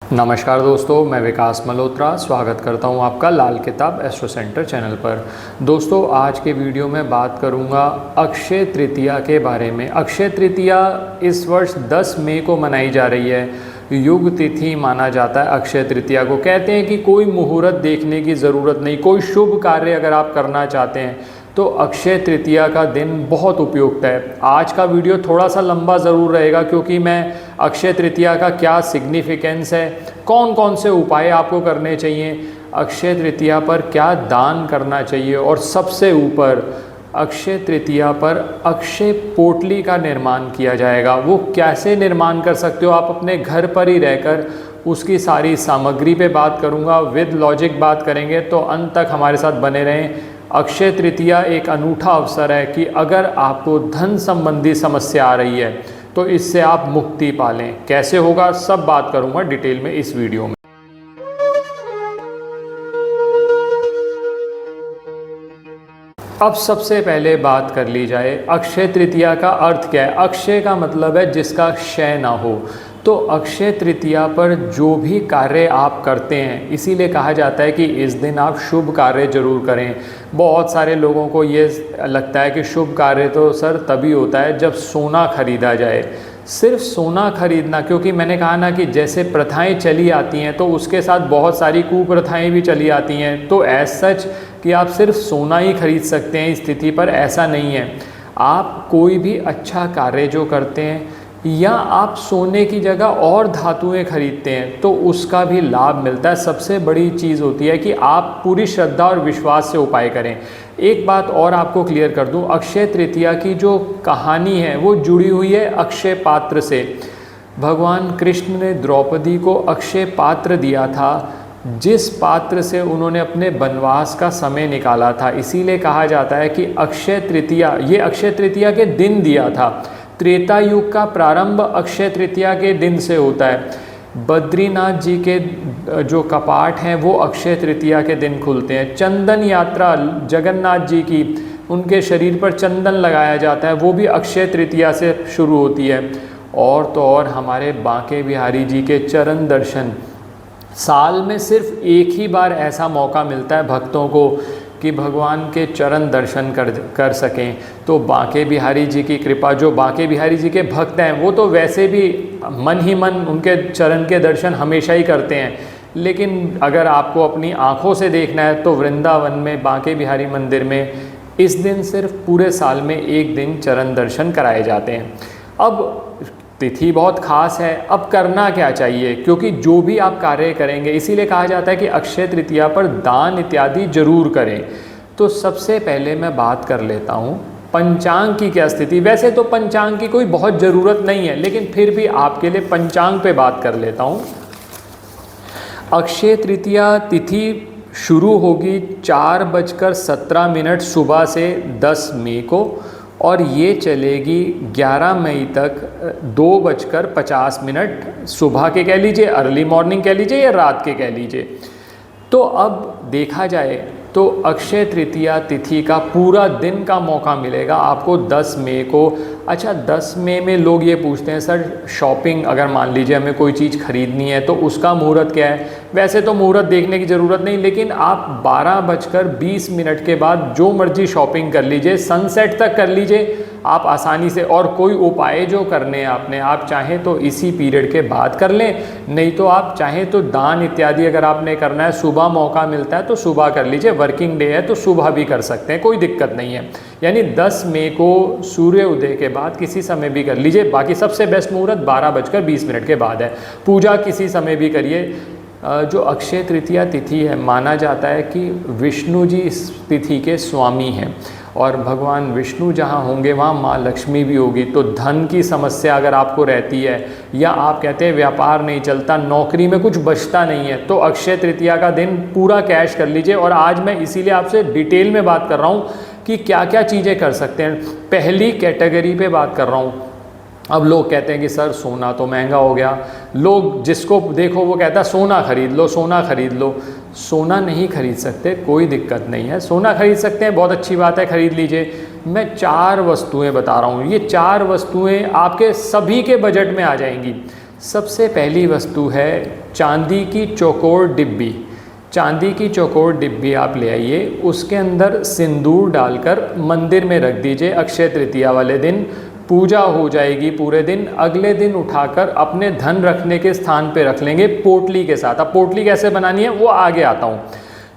नमस्कार दोस्तों, मैं विकास मल्होत्रा स्वागत करता हूं आपका लाल किताब एस्ट्रो सेंटर चैनल पर। दोस्तों, आज के वीडियो में बात करूंगा अक्षय तृतीया के बारे में। अक्षय तृतीया इस वर्ष 10 मई को मनाई जा रही है। युग तिथि माना जाता है अक्षय तृतीया को। कहते हैं कि कोई मुहूर्त देखने की ज़रूरत नहीं, कोई शुभ कार्य अगर आप करना चाहते हैं तो अक्षय तृतीया का दिन बहुत उपयुक्त है। आज का वीडियो थोड़ा सा लंबा ज़रूर रहेगा क्योंकि मैं अक्षय तृतीया का क्या सिग्निफिकेंस है, कौन कौन से उपाय आपको करने चाहिए, अक्षय तृतीया पर क्या दान करना चाहिए और सबसे ऊपर अक्षय तृतीया पर अक्षय पोटली का निर्माण किया जाएगा। वो कैसे निर्माण कर सकते हो आप अपने घर पर ही रहकर, उसकी सारी सामग्री पे बात करूँगा, विद लॉजिक बात करेंगे। तो अंत तक हमारे साथ बने रहें। अक्षय तृतीया एक अनूठा अवसर है कि अगर आपको धन संबंधी समस्या आ रही है तो इससे आप मुक्ति पालें। कैसे होगा सब बात करूंगा डिटेल में इस वीडियो में। अब सबसे पहले बात कर ली जाए अक्षय तृतीया का अर्थ क्या है। अक्षय का मतलब है जिसका क्षय ना हो। तो अक्षय तृतीया पर जो भी कार्य आप करते हैं, इसीलिए कहा जाता है कि इस दिन आप शुभ कार्य जरूर करें। बहुत सारे लोगों को ये लगता है कि शुभ कार्य तो सर तभी होता है जब सोना खरीदा जाए। सिर्फ सोना खरीदना, क्योंकि मैंने कहा ना कि जैसे प्रथाएं चली आती हैं तो उसके साथ बहुत सारी कुप्रथाएं भी चली आती हैं। तो एज सच कि आप सिर्फ सोना ही खरीद सकते हैं इस स्थिति पर, ऐसा नहीं है। आप कोई भी अच्छा कार्य जो करते हैं या आप सोने की जगह और धातुएं खरीदते हैं तो उसका भी लाभ मिलता है। सबसे बड़ी चीज़ होती है कि आप पूरी श्रद्धा और विश्वास से उपाय करें। एक बात और आपको क्लियर कर दूं, अक्षय तृतीया की जो कहानी है वो जुड़ी हुई है अक्षय पात्र से। भगवान कृष्ण ने द्रौपदी को अक्षय पात्र दिया था, जिस पात्र से उन्होंने अपने वनवास का समय निकाला था। इसीलिए कहा जाता है कि अक्षय तृतीया, ये अक्षय तृतीया के दिन दिया था। त्रेता युग का प्रारंभ अक्षय तृतीया के दिन से होता है। बद्रीनाथ जी के जो कपाट हैं वो अक्षय तृतीया के दिन खुलते हैं। चंदन यात्रा जगन्नाथ जी की, उनके शरीर पर चंदन लगाया जाता है, वो भी अक्षय तृतीया से शुरू होती है। और तो और हमारे बांके बिहारी जी के चरण दर्शन, साल में सिर्फ एक ही बार ऐसा मौका मिलता है भक्तों को कि भगवान के चरण दर्शन कर सकें। तो बांके बिहारी जी की कृपा, जो बांके बिहारी जी के भक्त हैं वो तो वैसे भी मन ही मन उनके चरण के दर्शन हमेशा ही करते हैं, लेकिन अगर आपको अपनी आँखों से देखना है तो वृंदावन में बांके बिहारी मंदिर में इस दिन सिर्फ पूरे साल में एक दिन चरण दर्शन कराए जाते हैं। अब तिथि बहुत खास है। अब करना क्या चाहिए, क्योंकि जो भी आप कार्य करेंगे, इसीलिए कहा जाता है कि अक्षय तृतीया पर दान इत्यादि जरूर करें। तो सबसे पहले मैं बात कर लेता हूँ पंचांग की क्या स्थिति। वैसे तो पंचांग की कोई बहुत ज़रूरत नहीं है, लेकिन फिर भी आपके लिए पंचांग पे बात कर लेता हूँ। अक्षय तृतीया तिथि शुरू होगी 4:17 सुबह से 10 मई को और ये चलेगी 11 मई तक 2:50 सुबह के कह लीजिए, अर्ली मॉर्निंग कह लीजिए या रात के कह लीजिए। तो अब देखा जाए तो अक्षय तृतीया तिथि का पूरा दिन का मौका मिलेगा आपको 10 मई को। अच्छा, 10 मई में लोग ये पूछते हैं सर शॉपिंग, अगर मान लीजिए हमें कोई चीज़ खरीदनी है तो उसका मुहूर्त क्या है। वैसे तो मुहूर्त देखने की ज़रूरत नहीं, लेकिन आप 12:20 के बाद जो मर्जी शॉपिंग कर लीजिए, सनसेट तक कर लीजिए आप आसानी से। और कोई उपाय जो करने हैं आपने, आप चाहें तो इसी पीरियड के बाद कर लें, नहीं तो आप चाहें तो दान इत्यादि अगर आपने करना है, सुबह मौका मिलता है तो सुबह कर लीजिए। वर्किंग डे है तो सुबह भी कर सकते हैं, कोई दिक्कत नहीं है। यानी 10 मई को सूर्य उदय के बाद किसी समय भी कर लीजिए। बाकी सबसे बेस्ट मुहूर्त 12:20 के बाद है। पूजा किसी समय भी करिए। जो अक्षय तृतीया तिथि है, माना जाता है कि विष्णु जी इस तिथि के स्वामी हैं और भगवान विष्णु जहाँ होंगे वहाँ माँ लक्ष्मी भी होगी। तो धन की समस्या अगर आपको रहती है या आप कहते हैं व्यापार नहीं चलता, नौकरी में कुछ बचता नहीं है, तो अक्षय तृतीया का दिन पूरा कैश कर लीजिए। और आज मैं इसीलिए आपसे डिटेल में बात कर रहा हूँ कि क्या क्या चीज़ें कर सकते हैं। पहली कैटेगरी पे बात कर रहा हूँ। अब लोग कहते हैं कि सर सोना तो महंगा हो गया, लोग जिसको देखो वो कहता है सोना खरीद लो, सोना खरीद लो। सोना नहीं खरीद सकते, कोई दिक्कत नहीं है, सोना खरीद सकते हैं, बहुत अच्छी बात है, खरीद लीजिए। मैं 4 वस्तुएं बता रहा हूँ, ये 4 वस्तुएं आपके सभी के बजट में आ जाएंगी। सबसे पहली वस्तु है चांदी की चौकोर डिब्बी। चांदी की चौकोर डिब्बी आप ले आइए, उसके अंदर सिंदूर डालकर मंदिर में रख दीजिए। अक्षय तृतीया वाले दिन पूजा हो जाएगी पूरे दिन। अगले दिन उठाकर अपने धन रखने के स्थान पे रख लेंगे पोटली के साथ। अब पोटली कैसे बनानी है वो आगे आता हूँ।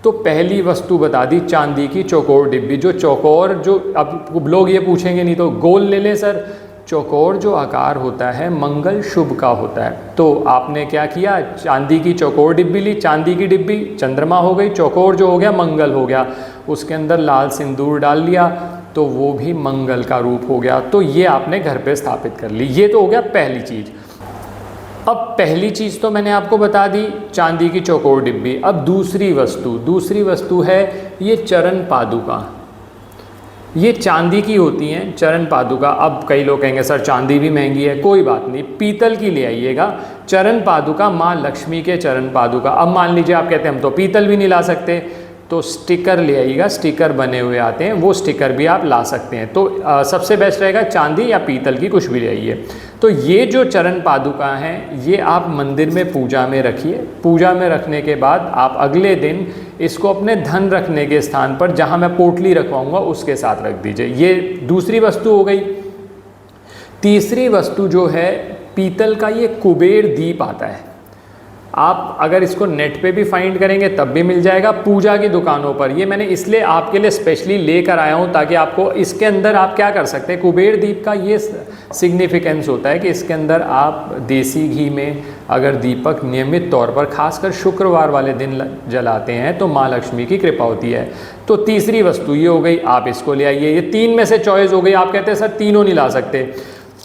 तो पहली वस्तु बता दी चांदी की चौकोर डिब्बी। जो चौकोर, जो अब लोग ये पूछेंगे नहीं तो गोल ले लें सर, चौकोर जो आकार होता है मंगल शुभ का होता है। तो आपने क्या किया, चांदी की चौकोर डिब्बी ली। चांदी की डिब्बी चंद्रमा हो गई, चौकोर जो हो गया मंगल हो गया। उसके अंदर लाल सिंदूर डाल लिया तो वो भी मंगल का रूप हो गया। तो ये आपने घर पे स्थापित कर ली। ये तो हो गया पहली चीज़। अब पहली चीज़ तो मैंने आपको बता दी, चांदी की चौकोर डिब्बी। अब दूसरी वस्तु है ये चरण पादुका। ये चांदी की होती हैं चरण पादुका। अब कई लोग कहेंगे सर चांदी भी महंगी है, कोई बात नहीं, पीतल की ले आइएगा। चरण पादुका, माँ लक्ष्मी के चरण पादुका। अब मान लीजिए आप कहते हैं हम तो पीतल भी नहीं ला सकते, तो स्टिकर ले आइएगा। स्टिकर बने हुए आते हैं, वो स्टिकर भी आप ला सकते हैं। तो सबसे बेस्ट रहेगा चांदी या पीतल की कुछ भी ले आइए। तो ये जो चरण पादुका हैं ये आप मंदिर में पूजा में रखिए। पूजा में रखने के बाद आप अगले दिन इसको अपने धन रखने के स्थान पर, जहाँ मैं पोटली रखवाऊँगा उसके साथ रख दीजिए। ये दूसरी वस्तु हो गई। तीसरी वस्तु जो है पीतल का ये कुबेर दीप आता है। आप अगर इसको नेट पे भी फाइंड करेंगे तब भी मिल जाएगा, पूजा की दुकानों पर। ये मैंने इसलिए आपके लिए स्पेशली लेकर आया हूँ ताकि आपको इसके अंदर आप क्या कर सकते हैं। कुबेर दीप का ये सिग्निफिकेंस होता है कि इसके अंदर आप देसी घी में अगर दीपक नियमित तौर पर खासकर शुक्रवार वाले दिन जलाते हैं तो माँ लक्ष्मी की कृपा होती है। तो तीसरी वस्तु ये हो गई, आप इसको ले आइए। ये 3 में से चॉइस हो गई। आप कहते हैं सर तीनों नहीं ला सकते,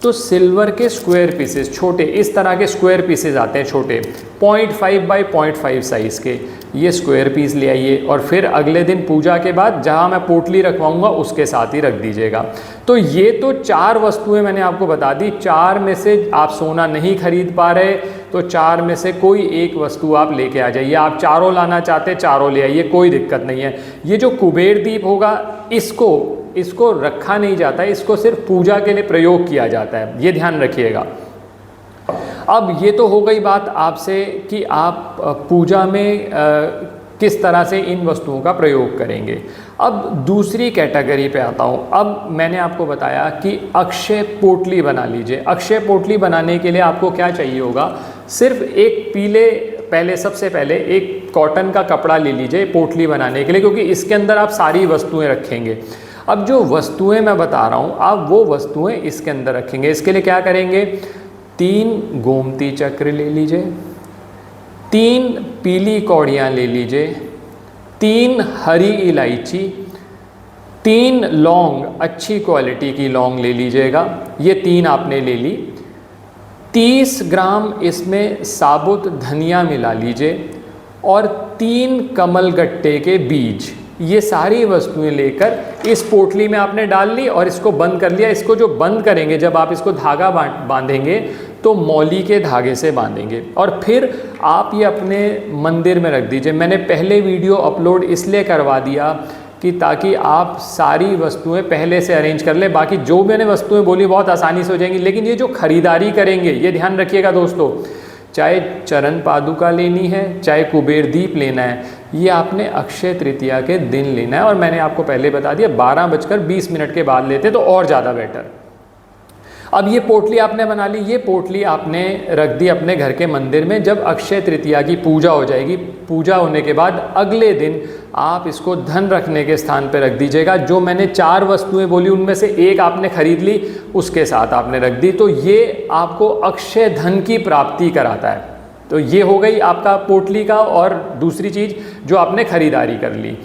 तो सिल्वर के स्क्वायर पीसेस, छोटे इस तरह के स्क्वायर पीसेस आते हैं छोटे, 0.5 बाई 0.5 साइज़ के, ये स्क्वायर पीस ले आइए। और फिर अगले दिन पूजा के बाद जहाँ मैं पोटली रखवाऊंगा उसके साथ ही रख दीजिएगा। तो ये तो 4 वस्तुएं मैंने आपको बता दी। 4 में से आप सोना नहीं खरीद पा रहे तो 4 में से कोई एक वस्तु आप लेके आ जाइए। आप चारों लाना चाहते चारों ले आइए, कोई दिक्कत नहीं है। ये जो कुबेर दीप होगा इसको रखा नहीं जाता है, इसको सिर्फ पूजा के लिए प्रयोग किया जाता है, ये ध्यान रखिएगा। अब ये तो हो गई बात आपसे कि आप पूजा में किस तरह से इन वस्तुओं का प्रयोग करेंगे। अब दूसरी कैटेगरी पे आता हूँ। अब मैंने आपको बताया कि अक्षय पोटली बना लीजिए। अक्षय पोटली बनाने के लिए आपको क्या चाहिए होगा, सिर्फ एक सबसे पहले एक कॉटन का कपड़ा ले लीजिए पोटली बनाने के लिए, क्योंकि इसके अंदर आप सारी वस्तुएं रखेंगे। अब जो वस्तुएं मैं बता रहा हूँ आप वो वस्तुएं इसके अंदर रखेंगे। इसके लिए क्या करेंगे, 3 गोमती चक्र ले लीजिए, 3 पीली कौड़ियाँ ले लीजिए, 3 हरी इलायची, 3 लौंग, अच्छी क्वालिटी की लौंग ले लीजिएगा। ये 3 आपने ले ली। 30 ग्राम इसमें साबुत धनिया मिला लीजिए और 3 कमलगट्टे के बीज। ये सारी वस्तुएं लेकर इस पोटली में आपने डाल ली और इसको बंद कर लिया। इसको जो बंद करेंगे, जब आप इसको धागा बांधेंगे तो मौली के धागे से बांधेंगे और फिर आप ये अपने मंदिर में रख दीजिए। मैंने पहले वीडियो अपलोड इसलिए करवा दिया कि ताकि आप सारी वस्तुएं पहले से अरेंज कर लें। बाकी जो मैंने वस्तुएं बोली बहुत आसानी से हो जाएंगी, लेकिन ये जो खरीदारी करेंगे ये ध्यान रखिएगा दोस्तों, चाहे चरण पादुका लेनी है चाहे कुबेर दीप लेना है, ये आपने अक्षय तृतीया के दिन लेना है। और मैंने आपको पहले बता दिया 12:20 के बाद लेते तो और ज़्यादा बेटर। अब ये पोटली आपने बना ली, ये पोटली आपने रख दी अपने घर के मंदिर में। जब अक्षय तृतीया की पूजा हो जाएगी, पूजा होने के बाद अगले दिन आप इसको धन रखने के स्थान पर रख दीजिएगा। जो मैंने 4 वस्तुएं बोली उनमें से एक आपने खरीद ली, उसके साथ आपने रख दी, तो ये आपको अक्षय धन की प्राप्ति कराता है। तो ये हो गई आपका पोटली का। और दूसरी चीज़ जो आपने खरीदारी कर ली।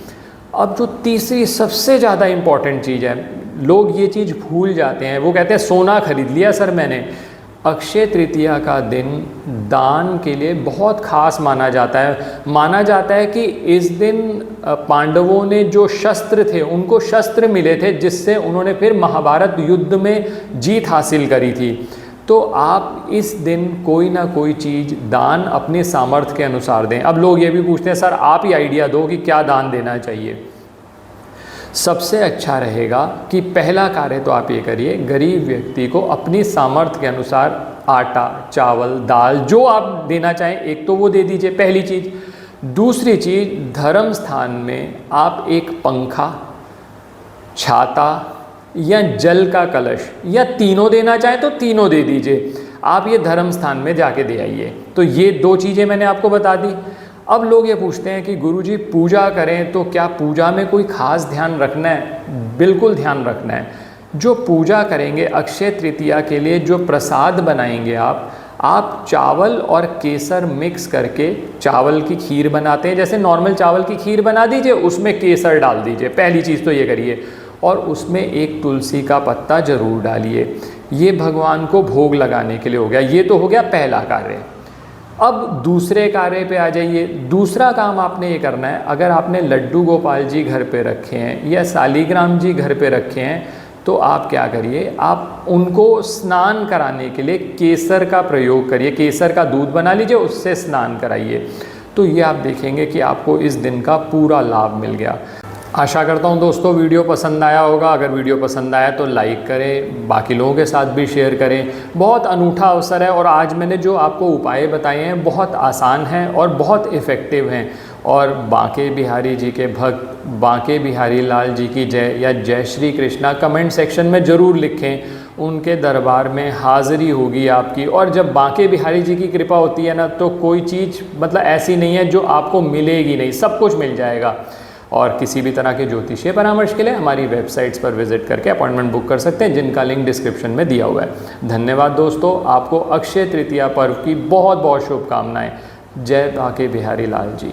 अब जो तीसरी सबसे ज़्यादा इम्पॉर्टेंट चीज़ है, लोग ये चीज़ भूल जाते हैं, वो कहते हैं सोना खरीद लिया सर मैंने। अक्षय तृतीया का दिन दान के लिए बहुत खास माना जाता है। माना जाता है कि इस दिन पांडवों ने जो शस्त्र थे, उनको शस्त्र मिले थे जिससे उन्होंने फिर महाभारत युद्ध में जीत हासिल करी थी। तो आप इस दिन कोई ना कोई चीज़ दान अपने सामर्थ्य के अनुसार दें। अब लोग ये भी पूछते हैं सर आप ही आइडिया दो कि क्या दान देना चाहिए। सबसे अच्छा रहेगा कि पहला कार्य तो आप ये करिए, गरीब व्यक्ति को अपनी सामर्थ्य के अनुसार आटा, चावल, दाल, जो आप देना चाहें एक तो वो दे दीजिए, पहली चीज़। दूसरी चीज़, धर्म स्थान में आप एक पंखा, छाता या जल का कलश या तीनों देना चाहें तो तीनों दे दीजिए। आप ये धर्म स्थान में जाके दे आइए। तो ये 2 चीज़ें मैंने आपको बता दी। अब लोग ये पूछते हैं कि गुरुजी पूजा करें तो क्या पूजा में कोई ख़ास ध्यान रखना है? बिल्कुल ध्यान रखना है। जो पूजा करेंगे अक्षय तृतीया के लिए, जो प्रसाद बनाएंगे आप चावल और केसर मिक्स करके चावल की खीर बनाते हैं, जैसे नॉर्मल चावल की खीर बना दीजिए, उसमें केसर डाल दीजिए। पहली चीज़ तो ये करिए। और उसमें एक तुलसी का पत्ता ज़रूर डालिए। ये भगवान को भोग लगाने के लिए हो गया। ये तो हो गया पहला कार्य। अब दूसरे कार्य पे आ जाइए। दूसरा काम आपने ये करना है, अगर आपने लड्डू गोपाल जी घर पे रखे हैं या शालिग्राम जी घर पे रखे हैं तो आप क्या करिए, आप उनको स्नान कराने के लिए केसर का प्रयोग करिए। केसर का दूध बना लीजिए, उससे स्नान कराइए। तो ये आप देखेंगे कि आपको इस दिन का पूरा लाभ मिल गया। आशा करता हूँ दोस्तों वीडियो पसंद आया होगा। अगर वीडियो पसंद आया तो लाइक करें, बाकी लोगों के साथ भी शेयर करें। बहुत अनूठा अवसर है और आज मैंने जो आपको उपाय बताए हैं बहुत आसान हैं और बहुत इफ़ेक्टिव हैं। और बांके बिहारी जी के भक्त बांके बिहारी लाल जी की जय या जय श्री कृष्णा कमेंट सेक्शन में ज़रूर लिखें। उनके दरबार में हाज़िरी होगी आपकी। और जब बांके बिहारी जी की कृपा होती है ना, तो कोई चीज़ मतलब ऐसी नहीं है जो आपको मिलेगी नहीं, सब कुछ मिल जाएगा। और किसी भी तरह के ज्योतिषीय परामर्श के लिए हमारी वेबसाइट्स पर विजिट करके अपॉइंटमेंट बुक कर सकते हैं, जिनका लिंक डिस्क्रिप्शन में दिया हुआ है। धन्यवाद दोस्तों। आपको अक्षय तृतीया पर्व की बहुत बहुत शुभकामनाएं। जय बांके बिहारी लाल जी।